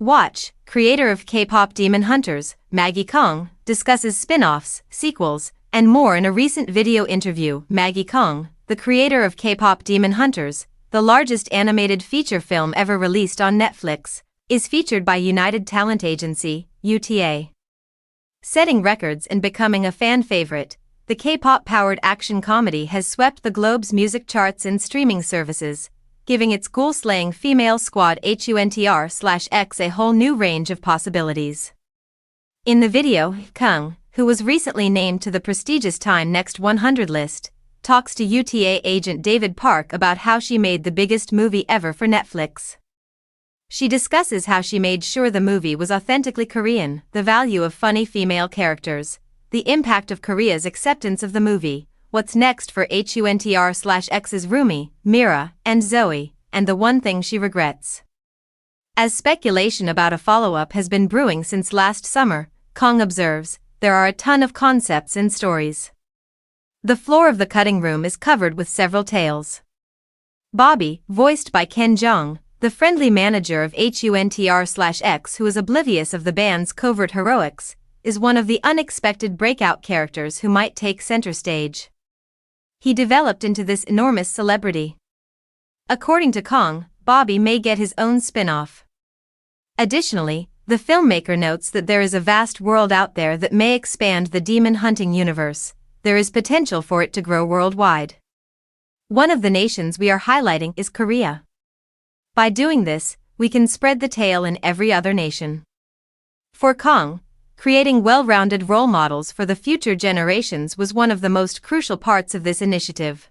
Watch, creator of K-pop Demon Hunters, Maggie Kang, discusses spin-offs, sequels, and more in a recent video interview. Maggie Kang, the creator of K-pop Demon Hunters, the largest animated feature film ever released on Netflix, is featured by United Talent Agency, UTA. Setting records and becoming a fan favorite, the K-pop-powered action comedy has swept the globe's music charts and streaming services, giving its ghoul-slaying female squad Huntr/X a whole new range of possibilities. In the video, Kang, who was recently named to the prestigious Time Next 100 list, talks to UTA agent David Park about how she made the biggest movie ever for Netflix. She discusses how she made sure the movie was authentically Korean, the value of funny female characters, the impact of Korea's acceptance of the movie, what's next for Huntr/X's Rumi, Mira, and Zoe, and the one thing she regrets. As speculation about a follow-up has been brewing since last summer, Kang observes, there are a ton of concepts and stories. The floor of the cutting room is covered with several tales. Bobby, voiced by Ken Jeong, the friendly manager of Huntr/X who is oblivious of the band's covert heroics, is one of the unexpected breakout characters who might take center stage. He developed into this enormous celebrity. According to Kang, Bobby may get his own spin-off. Additionally, the filmmaker notes that there is a vast world out there that may expand the demon hunting universe. There is potential for it to grow worldwide. One of the nations we are highlighting is Korea. By doing this, we can spread the tale in every other nation. For Kang, creating well-rounded role models for the future generations was one of the most crucial parts of this initiative.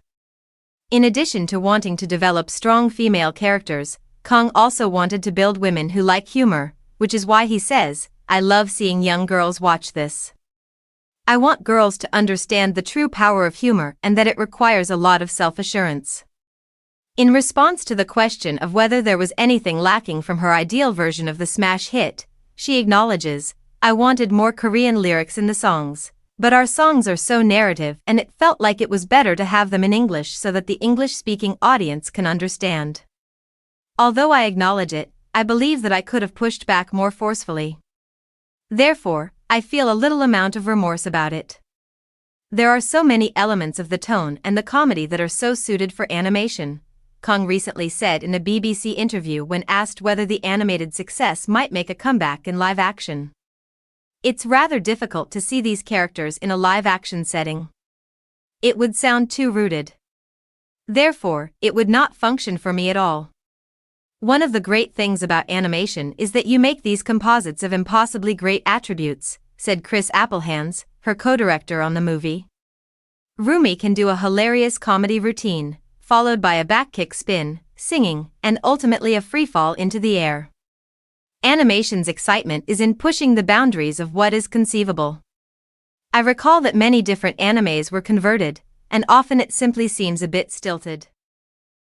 In addition to wanting to develop strong female characters, Kang also wanted to build women who like humor, which is why he says, "I love seeing young girls watch this. I want girls to understand the true power of humor and that it requires a lot of self-assurance." In response to the question of whether there was anything lacking from her ideal version of the smash hit, she acknowledges, "I wanted more Korean lyrics in the songs, but our songs are so narrative and it felt like it was better to have them in English so that the English-speaking audience can understand. Although I acknowledge it, I believe that I could have pushed back more forcefully. Therefore, I feel a little amount of remorse about it. There are so many elements of the tone and the comedy that are so suited for animation," Kang recently said in a BBC interview when asked whether the animated success might make a comeback in live action. "It's rather difficult to see these characters in a live-action setting. It would sound too rooted. Therefore, it would not function for me at all. One of the great things about animation is that you make these composites of impossibly great attributes," said Chris Applehands, her co-director on the movie. Rumi can do a hilarious comedy routine, followed by a back-kick spin, singing, and ultimately a freefall into the air. Animation's excitement is in pushing the boundaries of what is conceivable. I recall that many different animes were converted, and often it simply seems a bit stilted.